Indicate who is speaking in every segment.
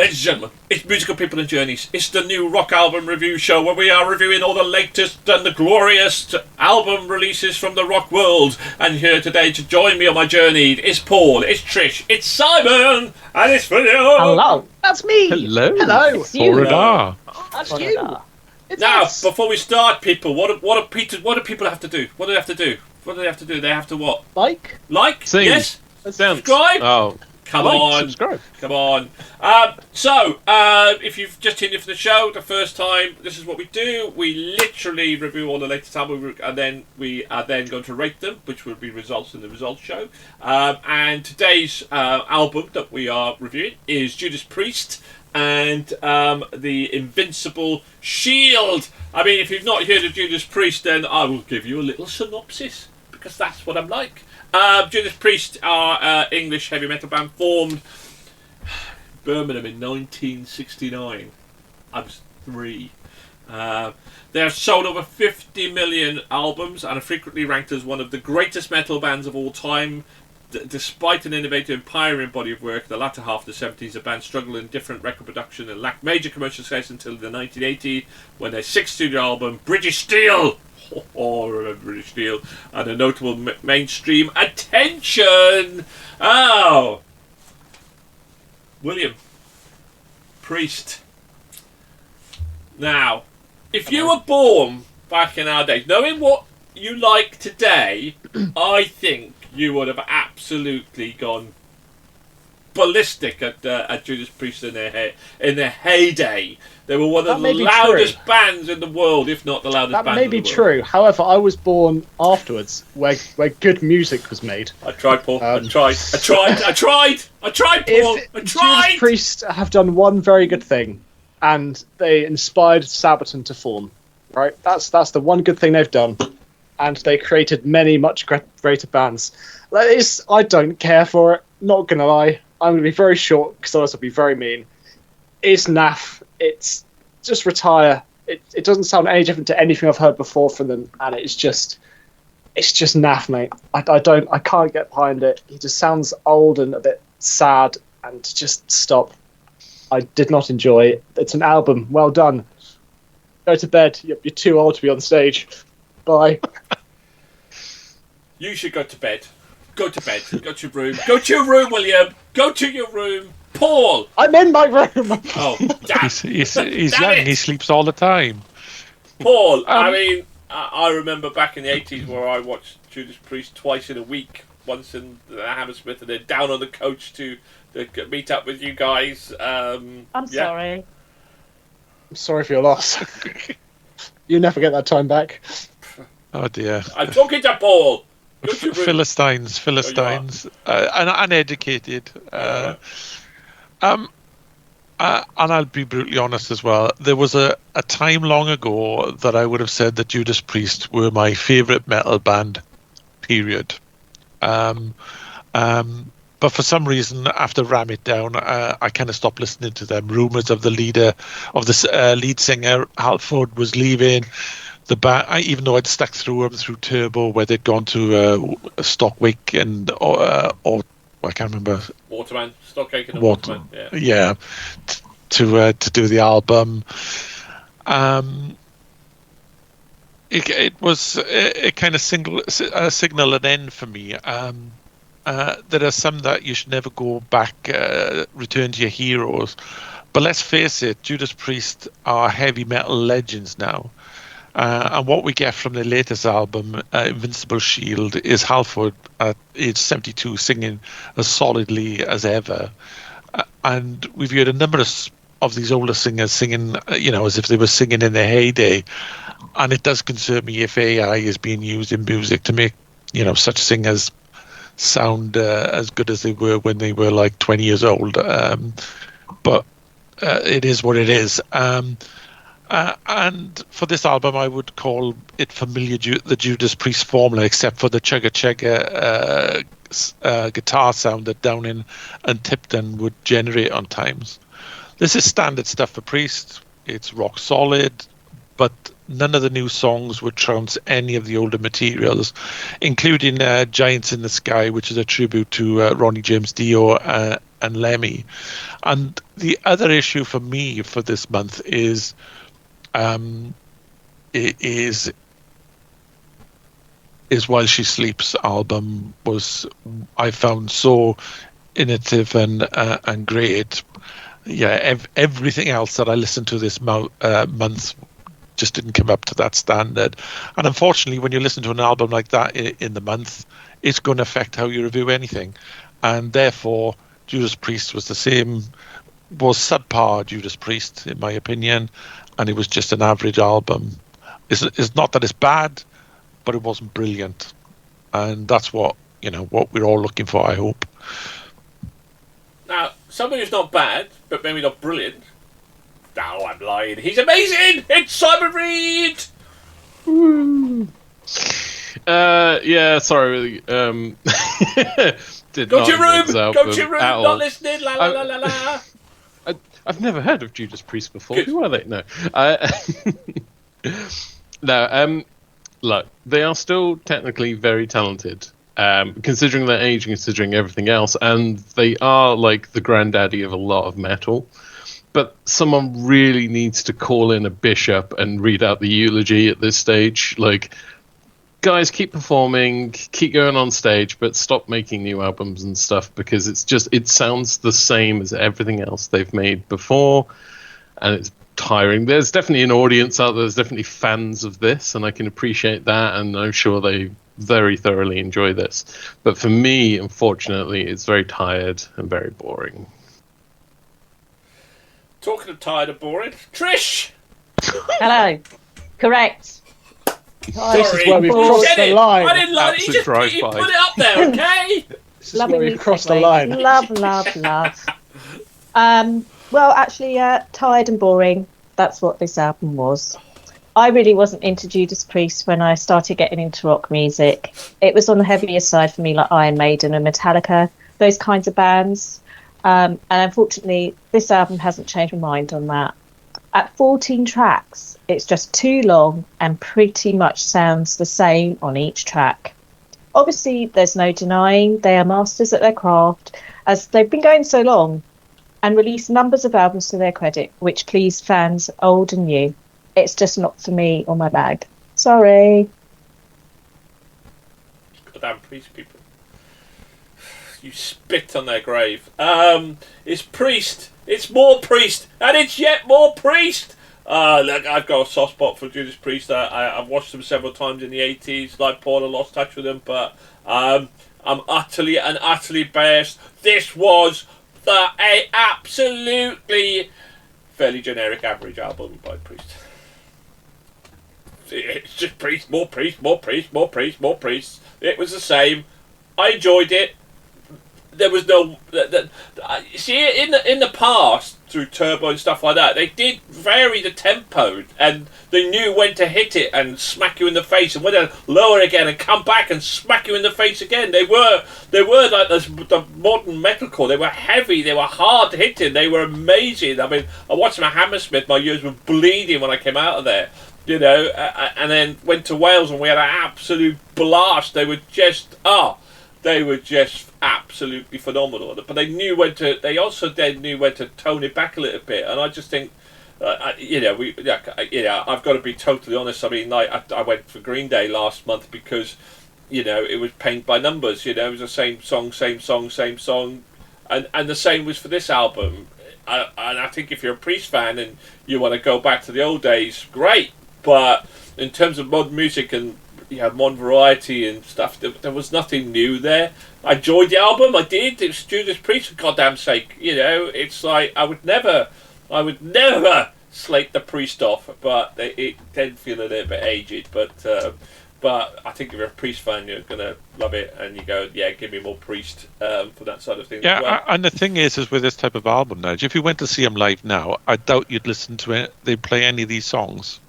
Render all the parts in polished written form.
Speaker 1: Ladies and gentlemen, it's Musical People and Journeys. It's the new rock album review show where we are reviewing all the latest and the glorious album releases from the rock world. And here today to join me on my journey is Paul, it's Trish, it's Simon, and it's Phil.
Speaker 2: Hello, that's me.
Speaker 3: Hello.
Speaker 2: It's you.
Speaker 3: Florida.
Speaker 2: That's you. It's
Speaker 1: Now,
Speaker 2: us.
Speaker 1: before we start, people, what do people have to do? What do they have to do? What do they have to do? They have to what?
Speaker 2: Like?
Speaker 3: Sing.
Speaker 1: Yes? Subscribe?
Speaker 3: Oh.
Speaker 1: Come
Speaker 3: Like,
Speaker 1: on.
Speaker 3: subscribe.
Speaker 1: Come on. If you've just tuned in for the show the first time, this is what we do. We literally review all the latest albums, and then we are then going to rate them, which will be results in the results show. And today's album that we are reviewing is Judas Priest and the Invincible Shield. I mean, if you've not heard of Judas Priest, then I will give you a little synopsis, because that's what I'm like. Judas Priest are English heavy metal band formed Birmingham in 1969. I was 3. They have sold over 50 million albums and are frequently ranked as one of the greatest metal bands of all time. Despite an innovative and pioneering body of work, the latter half of the 70s, the band struggled in different record production and lacked major commercial success until the 1980s, when their 6th studio album, British Steel, I remember British Steel, and a notable mainstream attention. Oh, William Priest. Now, if you were born back in our days, knowing what you like today, I think you would have absolutely gone ballistic at Judas Priest in their heyday. They were one of the loudest bands in the world, if not the loudest band in the world.
Speaker 2: That may be true. However, I was born afterwards, where good music was made.
Speaker 1: I tried, Paul. I tried, Paul.
Speaker 2: Judas Priest have done one very good thing, and they inspired Sabaton to form. Right? That's the one good thing they've done, and they created many much greater bands. I don't care for it. Not gonna lie. I'm going to be very short because otherwise I'll be very mean. It's naff. It's just retire. It doesn't sound any different to anything I've heard before from them, and it's just naff, mate. I can't get behind it. He just sounds old and a bit sad, and just stop. I did not enjoy it. It's an album. Well done. Go to bed. You're too old to be on stage. Bye.
Speaker 1: You should go to bed. Go to bed. Go to your room. Go to your room, William. Go to your room. Paul!
Speaker 2: I'm in my room!
Speaker 1: Oh, damn.
Speaker 3: He's young. He sleeps all the time.
Speaker 1: Paul, I mean, I remember back in the 80s where I watched Judas Priest twice in a week. Once in Hammersmith and then down on the coach to meet up with you guys.
Speaker 4: I'm sorry.
Speaker 2: I'm sorry for your loss. You never get that time back.
Speaker 3: Oh dear.
Speaker 1: I'm talking to Paul.
Speaker 3: Philistines, and uneducated. And I'll be brutally honest as well. There was a time long ago that I would have said that Judas Priest were my favourite metal band, period. But for some reason, after Ram It Down, I kind of stopped listening to them. Rumours of the lead singer, Halford, was leaving the band, even though I'd stuck through them through Turbo, where they'd gone to Stockwick and or I can't remember.
Speaker 1: Waterman, Stockwick and Waterman.
Speaker 3: Yeah, to do the album. It was a kind of signal an end for me. There are some that you should never go back, return to your heroes. But let's face it, Judas Priest are heavy metal legends now. And what we get from the latest album, Invincible Shield, is Halford at age 72 singing as solidly as ever. And we've heard a number of these older singers singing, as if they were singing in their heyday. And it does concern me if AI is being used in music to make, such singers sound as good as they were when they were like 20 years old. But it is what it is. And for this album, I would call it familiar the Judas Priest formula, except for the chugga guitar sound that Downing and Tipton would generate on times. This is standard stuff for Priest. It's rock solid, but none of the new songs would trounce any of the older materials, including Giants in the Sky, which is a tribute to Ronnie James Dio and Lemmy. And the other issue for me for this month is While She Sleeps album was, I found, so innovative and great. Yeah, everything else that I listened to this month just didn't come up to that standard. And unfortunately, when you listen to an album like that in the month, it's going to affect how you review anything. And therefore, Judas Priest was subpar Judas Priest, in my opinion, and it was just an average album. It's not that it's bad, but it wasn't brilliant. And that's what we're all looking for, I hope.
Speaker 1: Now, somebody who's not bad, but maybe not brilliant. No, I'm lying. He's amazing! It's Simon Reed!
Speaker 5: Yeah, sorry.
Speaker 1: Go to your room! Go to your room! Not listening! La la la la la!
Speaker 5: I've never heard of Judas Priest before.
Speaker 1: Good.
Speaker 5: Who are they? No. No, look, they are still technically very talented, considering their age and considering everything else, and they are like the granddaddy of a lot of metal. But someone really needs to call in a bishop and read out the eulogy at this stage. Like, guys, keep performing, keep going on stage, but stop making new albums and stuff, because it sounds the same as everything else they've made before, and it's tiring. There's definitely an audience out there, there's definitely fans of this, and I can appreciate that, and I'm sure they very thoroughly enjoy this. But for me, unfortunately, it's very tired and very boring.
Speaker 1: Talking of tired and boring, Trish!
Speaker 4: Hello. Correct.
Speaker 2: This is where we've crossed the line.
Speaker 1: I didn't like it. He put it up there, okay?
Speaker 2: This is where we've crossed the line.
Speaker 4: Love. Well, actually, tired and boring. That's what this album was. I really wasn't into Judas Priest when I started getting into rock music. It was on the heavier side for me, like Iron Maiden and Metallica, those kinds of bands. And unfortunately, this album hasn't changed my mind on that. At 14 tracks, it's just too long and pretty much sounds the same on each track. Obviously, there's no denying they are masters at their craft, as they've been going so long and released numbers of albums to their credit, which please fans old and new. It's just not for me or my bag. Sorry.
Speaker 1: Goddamn Priest people. You spit on their grave. It's Priest. It's more Priest. And it's yet more Priest. Look, I've got a soft spot for Judas Priest. I've watched them several times in the 80s. Like Paul, I lost touch with them. But I'm utterly biased. This was a absolutely fairly generic average album by Priest. It's just Priest, more Priest, more Priest, more Priest, more Priest. It was the same. I enjoyed it. There was no... see, in the past, through Turbo and stuff like that, they did vary the tempo, and they knew when to hit it and smack you in the face, and when to lower again and come back and smack you in the face again. They were like the modern metalcore. They were heavy, they were hard hitting, they were amazing. I mean, I watched them at Hammersmith, my ears were bleeding when I came out of there. And then went to Wales and we had an absolute blast. They were just absolutely phenomenal. But they knew when to. They also then knew when to tone it back a little bit. And I just think, I've got to be totally honest. I mean, I went for Green Day last month because, it was paint by numbers. It was the same song, and the same was for this album. And I think if you're a Priest fan and you want to go back to the old days, great. But in terms of modern music and modern variety and stuff, there was nothing new there. I enjoyed the album, I did. It was Judas Priest, for goddamn sake. It's like I would never slate the Priest off, but it did feel a little bit aged. But I think if you're a Priest fan, you're gonna love it, and you go, yeah, give me more Priest for that side of things.
Speaker 3: Yeah,
Speaker 1: as well.
Speaker 3: And the thing is with this type of album now, if you went to see them live now, I doubt you'd listen to it. They'd play any of these songs.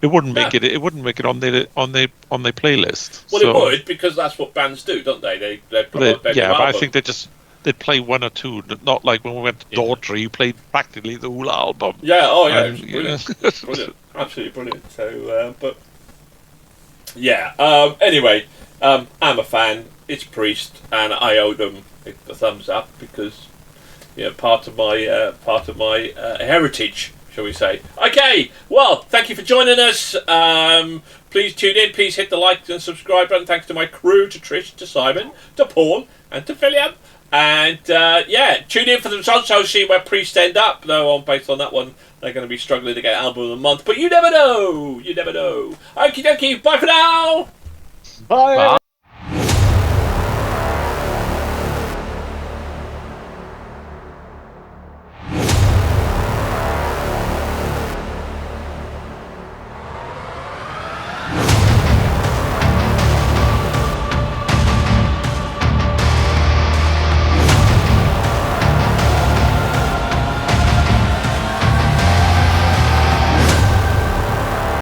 Speaker 3: It wouldn't make it. It wouldn't make it on their playlist.
Speaker 1: Well, it would, because that's what bands do, don't they? They promote their new album.
Speaker 3: But I think they'd play one or two. Not like when we went to Daughtry, you played practically the whole album.
Speaker 1: Yeah. Oh, yeah. It was brilliant. Brilliant. Absolutely brilliant. So, but yeah. Anyway, I'm a fan. It's Priest, and I owe them the thumbs up because part of my heritage, shall we say. Okay, well, thank you for joining us. Please tune in, please hit the like and subscribe button. Thanks to my crew, to Trish, to Simon, to Paul, and to William. And tune in for the results show, see where Priest end up. Though based on that one, they're going to be struggling to get album of the month, but you never know. Okie dokie, bye for now.
Speaker 2: Bye.